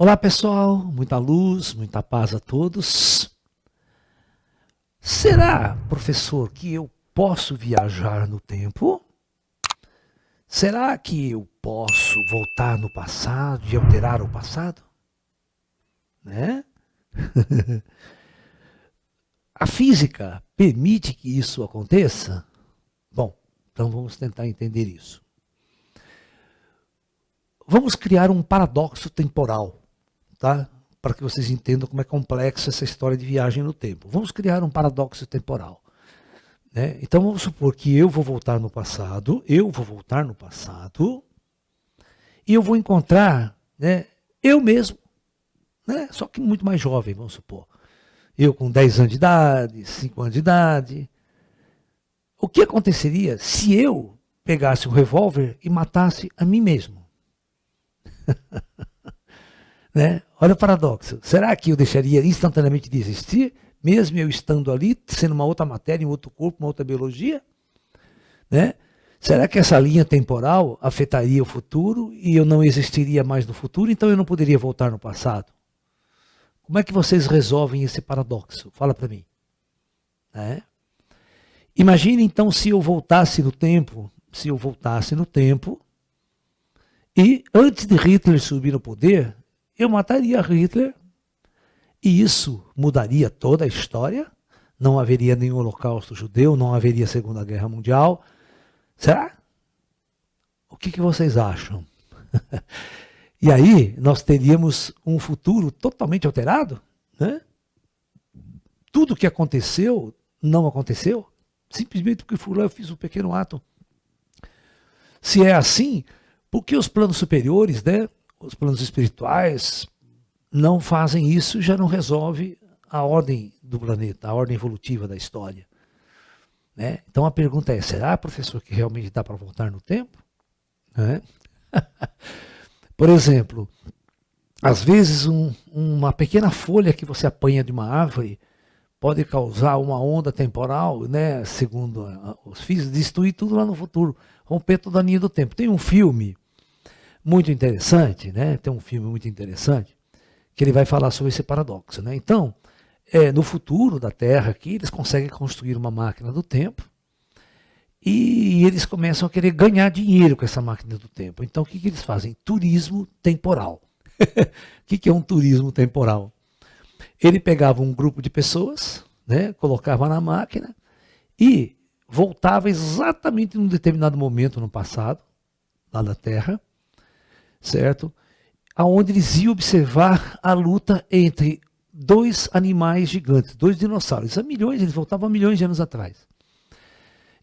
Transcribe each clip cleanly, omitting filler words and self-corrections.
Olá pessoal, muita luz, muita paz a todos. Será, professor, que eu posso viajar no tempo? Será que eu posso voltar no passado e alterar o passado? Né? A física permite que isso aconteça? Bom, então vamos tentar entender isso. Vamos criar um paradoxo temporal, tá? Para que vocês entendam como é complexa essa história de viagem no tempo. Vamos criar um paradoxo temporal. Né? Então vamos supor que eu vou voltar no passado, e eu vou encontrar, né, eu mesmo, né, só que muito mais jovem, vamos supor. Eu com 10 anos de idade, 5 anos de idade. O que aconteceria se eu pegasse um revólver e matasse a mim mesmo? Né? Olha o paradoxo. Será que eu deixaria instantaneamente de existir, mesmo eu estando ali, sendo uma outra matéria, em outro corpo, uma outra biologia? Né? Será que essa linha temporal afetaria o futuro e eu não existiria mais no futuro, então eu não poderia voltar no passado? Como é que vocês resolvem esse paradoxo? Fala para mim. Né? Imagine então se eu voltasse no tempo, e antes de Hitler subir no poder, eu mataria Hitler e isso mudaria toda a história. Não haveria nenhum holocausto judeu, não haveria Segunda Guerra Mundial. Será? O que vocês acham? E aí nós teríamos um futuro totalmente alterado? Né? Tudo que aconteceu não aconteceu, simplesmente porque fui lá e fiz um pequeno ato. Se é assim, por que os planos superiores, né, os planos espirituais, não fazem isso e já não resolve a ordem do planeta, a ordem evolutiva da história? Né? Então a pergunta é, será, professor, que realmente dá para voltar no tempo? Né? Por exemplo, às vezes uma pequena folha que você apanha de uma árvore pode causar uma onda temporal, né, segundo os físicos, destruir tudo lá no futuro, romper toda a linha do tempo. Tem um filme muito interessante, né? Que ele vai falar sobre esse paradoxo, né? Então, no futuro da Terra aqui, eles conseguem construir uma máquina do tempo e eles começam a querer ganhar dinheiro com essa máquina do tempo. Então, o que eles fazem? Turismo temporal. O que é um turismo temporal? Ele pegava um grupo de pessoas, né, colocava na máquina e voltava exatamente num determinado momento no passado, lá da Terra, certo? Aonde eles iam observar a luta entre dois animais gigantes, dois dinossauros. Eles voltavam a milhões de anos atrás.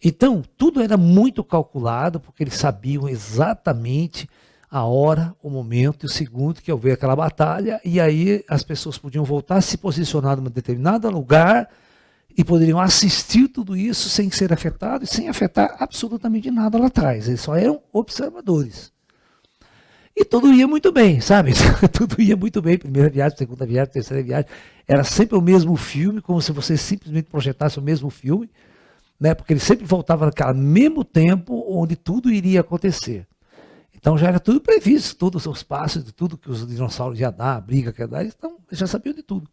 Então, tudo era muito calculado, porque eles sabiam exatamente a hora, o momento e o segundo que houver aquela batalha, e aí as pessoas podiam voltar, se posicionar em um determinado lugar, e poderiam assistir tudo isso sem ser afetados, sem afetar absolutamente nada lá atrás. Eles só eram observadores. E tudo ia muito bem, sabe? Tudo ia muito bem. Primeira viagem, segunda viagem, terceira viagem. Era sempre o mesmo filme, como se você simplesmente projetasse o mesmo filme, né? Porque ele sempre voltava naquele mesmo tempo onde tudo iria acontecer. Então já era tudo previsto, todos os passos de tudo que os dinossauros iam dar, a briga que ia dar, então já sabiam de tudo.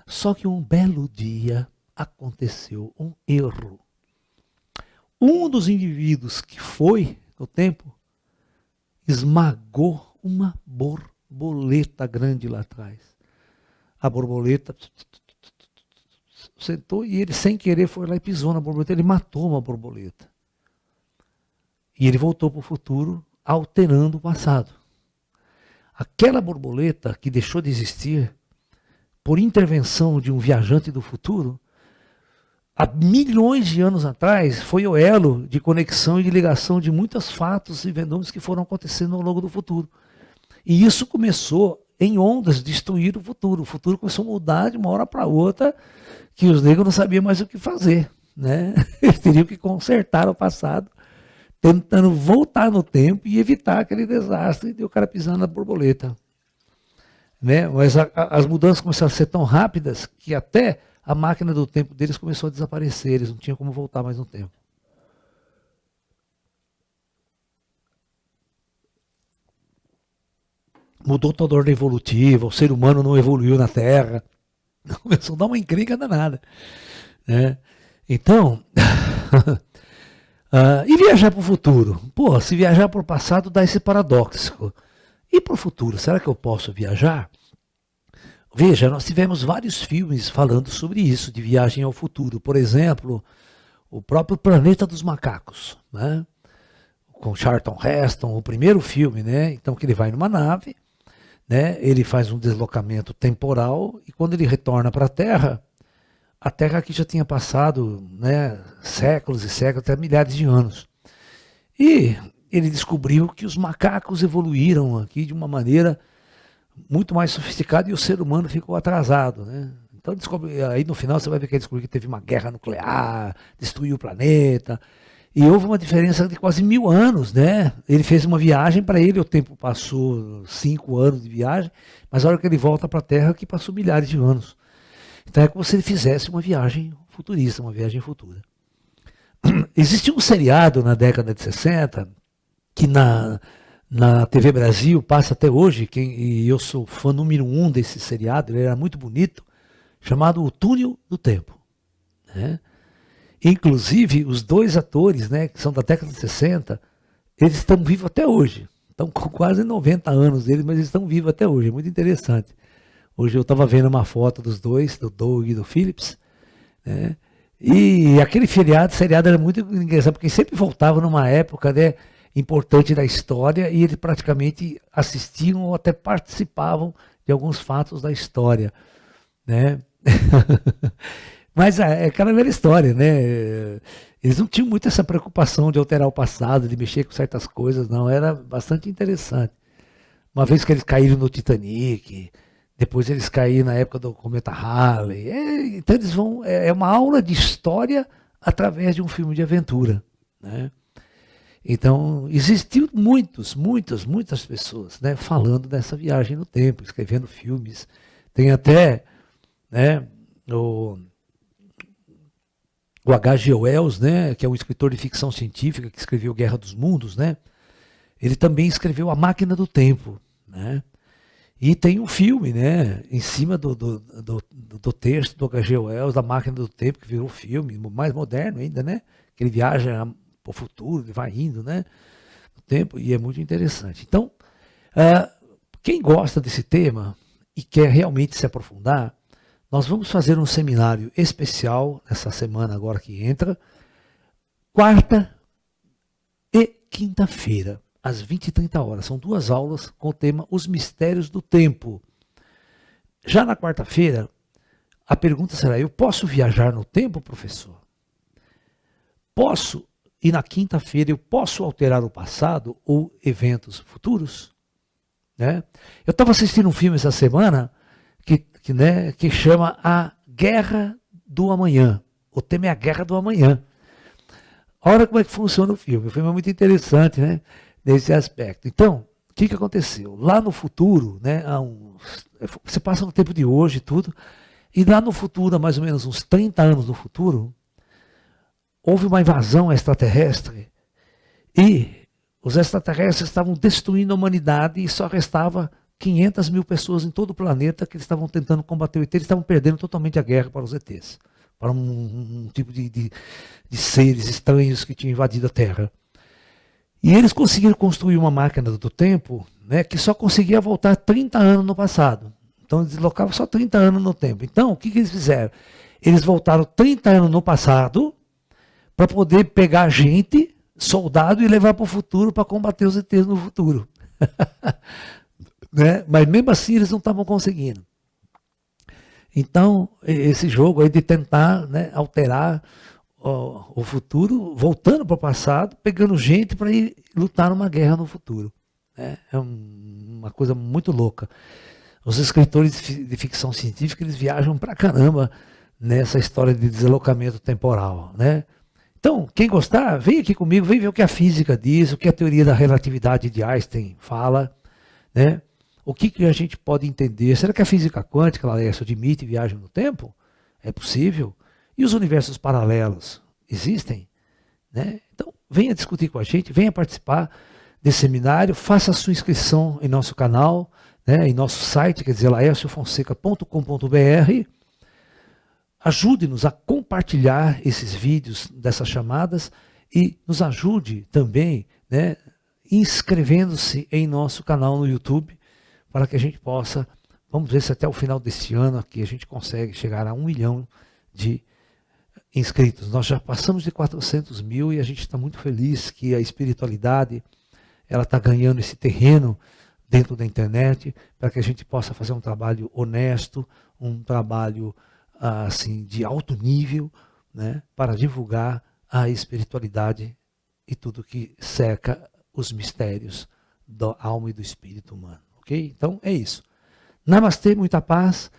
Só que um belo dia aconteceu um erro. Um dos indivíduos que foi no tempo esmagou uma borboleta grande lá atrás. A borboleta sentou e ele, sem querer, foi lá e pisou na borboleta. Ele matou uma borboleta. E ele voltou para o futuro, alterando o passado. Aquela borboleta que deixou de existir, por intervenção de um viajante do futuro, há milhões de anos atrás, foi o elo de conexão e de ligação de muitos fatos e fenômenos que foram acontecendo ao longo do futuro. E isso começou em ondas destruir o futuro. O futuro começou a mudar de uma hora para outra, que os negros não sabiam mais o que fazer. Né? Eles teriam que consertar o passado, tentando voltar no tempo e evitar aquele desastre de o cara pisar na borboleta. Né? Mas as mudanças começaram a ser tão rápidas que até a máquina do tempo deles começou a desaparecer, eles não tinham como voltar mais no tempo. mudou toda a ordem evolutiva, o ser humano não evoluiu na Terra. Começou a dar uma encrenca danada, né? Então, e viajar para o futuro? Pô, se viajar para o passado dá esse paradoxo. E para o futuro, será que eu posso viajar? Veja, nós tivemos vários filmes falando sobre isso, de viagem ao futuro. Por exemplo, o próprio Planeta dos Macacos, né? Com Charlton Heston, o primeiro filme, né? Então que ele vai numa nave, né? Ele faz um deslocamento temporal e quando ele retorna para a Terra aqui já tinha passado, né, séculos e séculos, até milhares de anos. E ele descobriu que os macacos evoluíram aqui de uma maneira muito mais sofisticada e o ser humano ficou atrasado, né? Então aí no final você vai ver que ele descobriu que teve uma guerra nuclear, destruiu o planeta, e houve uma diferença de quase 1000 anos, né? Ele fez uma viagem, para ele o tempo passou 5 anos de viagem, mas a hora que ele volta para a Terra que passou milhares de anos. Então é como se ele fizesse uma viagem futurista, uma viagem futura. Existia um seriado na década de 60, que na TV Brasil passa até hoje, e eu sou fã número 1 desse seriado, ele era muito bonito, chamado O Túnel do Tempo, né? Inclusive, os dois atores, né, que são da década de 60, eles estão vivos até hoje. Estão com quase 90 anos deles, mas eles estão vivos até hoje. É muito interessante. Hoje eu estava vendo uma foto dos dois, do Doug e do Phillips, né? E aquele seriado era muito engraçado, porque sempre voltava numa época, né, importante da história e eles praticamente assistiam ou até participavam de alguns fatos da história, né? Mas é aquela velha história, né? Eles não tinham muito essa preocupação de alterar o passado, de mexer com certas coisas, não. Era bastante interessante. Uma vez que eles caíram no Titanic, depois eles caíram na época do cometa Halley. Então eles vão. É uma aula de história através de um filme de aventura, né? Então, existiu muitas pessoas, né, falando dessa viagem no tempo, escrevendo filmes. Tem até, né, o H.G. Wells, né, que é um escritor de ficção científica que escreveu Guerra dos Mundos, né? Ele também escreveu A Máquina do Tempo, né? E tem um filme, né, em cima do texto do H.G. Wells, da Máquina do Tempo, que virou filme, mais moderno ainda, né? Que ele viaja para o futuro, ele vai indo, né, no tempo, e é muito interessante. Então, quem gosta desse tema e quer realmente se aprofundar, nós vamos fazer um seminário especial nessa semana agora que entra, quarta e quinta-feira, às 20h30. São 2 aulas com o tema Os Mistérios do Tempo. Já na quarta-feira, a pergunta será: eu posso viajar no tempo, professor? Posso. E na quinta-feira, eu posso alterar o passado ou eventos futuros? Né? Eu estava assistindo um filme essa semana que chama A Guerra do Amanhã. O tema é a Guerra do Amanhã. Olha como é que funciona o filme. O filme é muito interessante, né, nesse aspecto. Então, o que aconteceu? Lá no futuro, né, você passa no tempo de hoje e tudo, e lá no futuro, há mais ou menos uns 30 anos no futuro, houve uma invasão extraterrestre e os extraterrestres estavam destruindo a humanidade e só restava 500 mil pessoas em todo o planeta que eles estavam tentando combater o ET. Eles estavam perdendo totalmente a guerra para os ETs, para um tipo de seres estranhos que tinham invadido a Terra. E eles conseguiram construir uma máquina do tempo, né, que só conseguia voltar 30 anos no passado. Então eles deslocavam só 30 anos no tempo. Então o que eles fizeram? Eles voltaram 30 anos no passado para poder pegar gente, soldado, e levar para o futuro para combater os ETs no futuro. Né? Mas mesmo assim eles não estavam conseguindo. Então, esse jogo aí de tentar, né, alterar o futuro, voltando para o passado, pegando gente para ir lutar numa guerra no futuro. Né? É uma coisa muito louca. Os escritores de ficção científica, eles viajam pra caramba nessa história de deslocamento temporal, né? Então, quem gostar, vem aqui comigo, vem ver o que a física diz, o que a teoria da relatividade de Einstein fala, né? O que a gente pode entender? Será que a física quântica, Laércio, admite viagem no tempo? É possível? E os universos paralelos existem? Né? Então, venha discutir com a gente, venha participar desse seminário, faça a sua inscrição em nosso canal, né, em nosso site, quer dizer, laerciofonseca.com.br. Ajude-nos a compartilhar esses vídeos dessas chamadas e nos ajude também, né, inscrevendo-se em nosso canal no YouTube, para que a gente possa, vamos ver se até o final deste ano aqui a gente consegue chegar a 1 milhão de inscritos. Nós já passamos de 400 mil e a gente está muito feliz que a espiritualidade ela está ganhando esse terreno dentro da internet, para que a gente possa fazer um trabalho honesto, um trabalho assim de alto nível, né, para divulgar a espiritualidade e tudo que cerca os mistérios da alma e do espírito humano, ok? Então é isso. Namastê, muita paz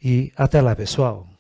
e até lá, pessoal.